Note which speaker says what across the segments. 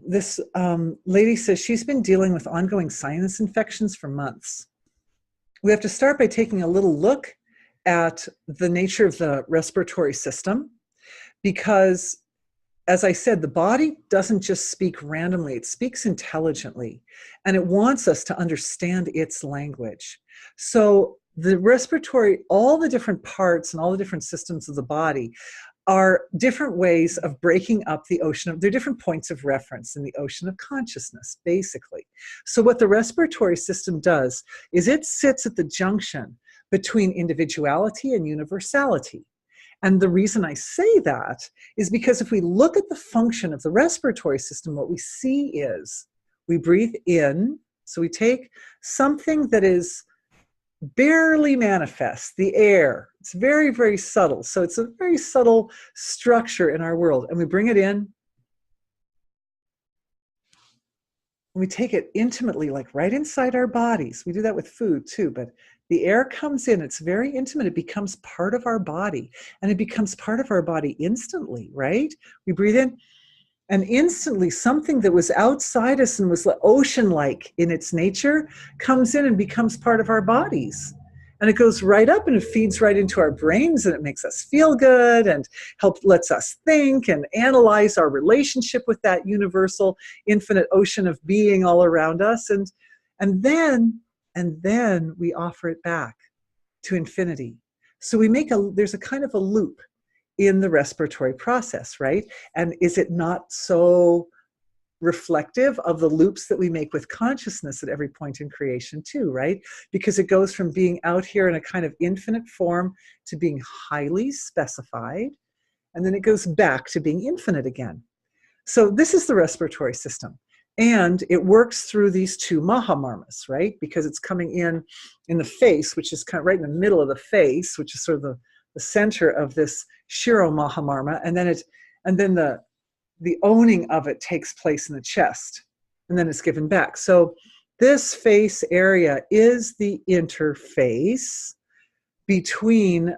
Speaker 1: this lady says she's been dealing with ongoing sinus infections for months. We have to start by taking a little look at the nature of the respiratory system, because, as I said, the body doesn't just speak randomly, it speaks intelligently, and it wants us to understand its language. So the respiratory, all the different parts and all the different systems of the body are different ways of breaking up the ocean of, they're different points of reference in the ocean of consciousness, basically. So what the respiratory system does is it sits at the junction between individuality and universality. And the reason I say that is because if we look at the function of the respiratory system, what we see is we breathe in, so we take something that is barely manifest, the air. It's very, very subtle. So it's a very subtle structure in our world. And we bring it in. And we take it intimately, like right inside our bodies. We do that with food too, but the air comes in. It's very intimate. It becomes part of our body. And it becomes part of our body instantly, right? We breathe in. And instantly, something that was outside us and was ocean-like in its nature comes in and becomes part of our bodies. And it goes right up and it feeds right into our brains, and it makes us feel good and lets us think and analyze our relationship with that universal, infinite ocean of being all around us. And then we offer it back to infinity. So there's a kind of a loop in the respiratory process, right? And is it not so reflective of the loops that we make with consciousness at every point in creation too, right? Because it goes from being out here in a kind of infinite form to being highly specified, and then it goes back to being infinite again. So this is the respiratory system. And it works through these two mahamarmas, right? Because it's coming in the face, which is kind of right in the middle of the face, which is sort of the center of this Shiro Mahamarma, and then the owning of it takes place in the chest, and then it's given back. So this face area is the interface between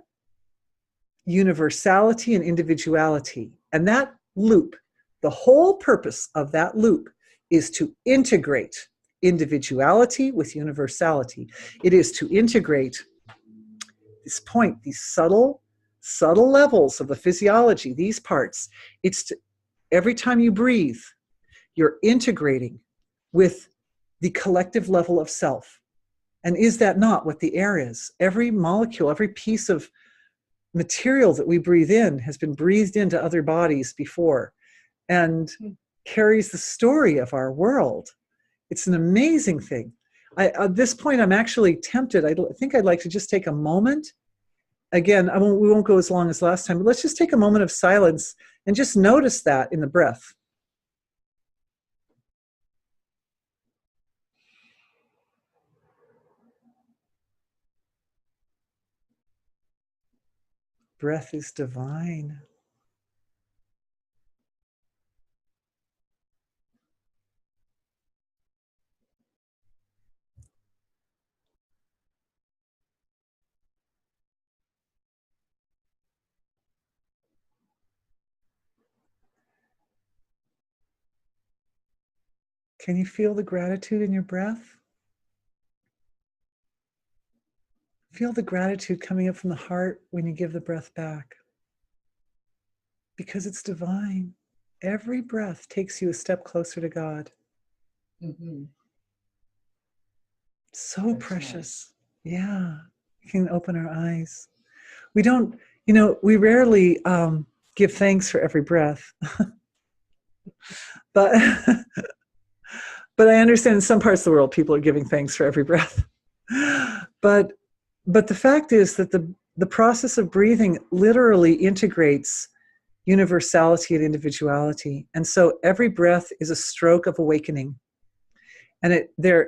Speaker 1: universality and individuality. And that loop, the whole purpose of that loop is to integrate individuality with universality. It is to integrate this point, these subtle levels of the physiology, these parts. Every time you breathe, you're integrating with the collective level of self. And is that not what the air is? Every molecule, every piece of material that we breathe in has been breathed into other bodies before and carries the story of our world. It's an amazing thing. At this point, I'm actually tempted. I think I'd like to just take a moment. Again, we won't go as long as last time, but let's just take a moment of silence and just notice that in the breath. Breath is divine. Can you feel the gratitude in your breath? Feel the gratitude coming up from the heart when you give the breath back. Because it's divine. Every breath takes you a step closer to God.
Speaker 2: Mm-hmm.
Speaker 1: So
Speaker 2: That's
Speaker 1: precious. Nice. Yeah. We can open our eyes. We don't, we rarely give thanks for every breath. But I understand in some parts of the world, people are giving thanks for every breath. But the fact is that the process of breathing literally integrates universality and individuality. And so every breath is a stroke of awakening. And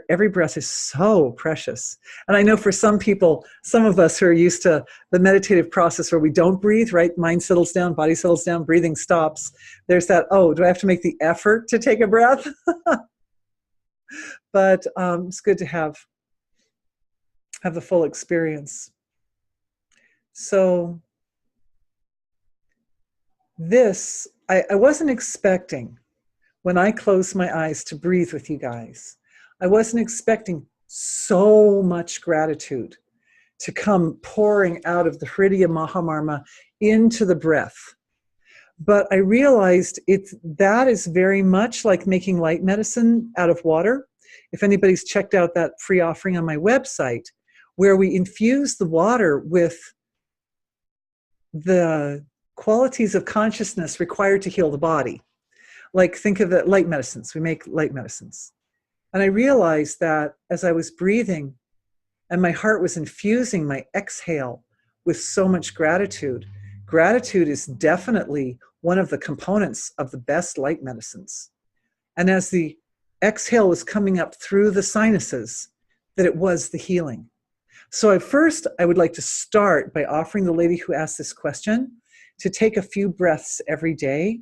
Speaker 1: every breath is so precious. And I know for some people, some of us who are used to the meditative process where we don't breathe, right? Mind settles down, body settles down, breathing stops. There's that, do I have to make the effort to take a breath? But it's good to have the full experience. So this, I wasn't expecting when I closed my eyes to breathe with you guys. I wasn't expecting so much gratitude to come pouring out of the Hriddya Mahamarma into the breath. But I realized that is very much like making light medicine out of water. If anybody's checked out that free offering on my website, where we infuse the water with the qualities of consciousness required to heal the body. Like, think of it, light medicines. We make light medicines. And I realized that as I was breathing and my heart was infusing my exhale with so much gratitude, gratitude is definitely one of the components of the best light medicines. And as the exhale was coming up through the sinuses, that it was the healing. So at first, I would like to start by offering the lady who asked this question to take a few breaths every day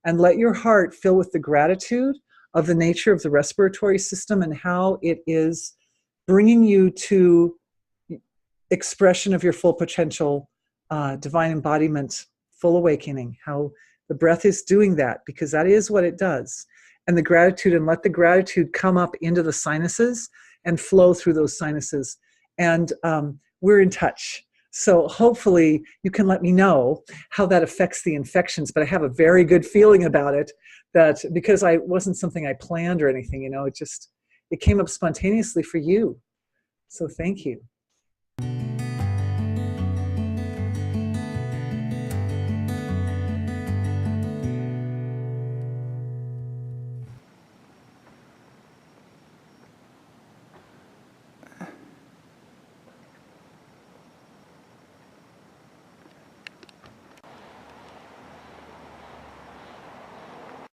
Speaker 1: and let your heart fill with the gratitude of the nature of the respiratory system and how it is bringing you to expression of your full potential, divine embodiment, full awakening, how the breath is doing that, because that is what it does. And the gratitude, and let the gratitude come up into the sinuses and flow through those sinuses. And we're in touch. So hopefully you can let me know how that affects the infections. But I have a very good feeling about it, that because it wasn't something I planned or anything, it came up spontaneously for you. So thank you.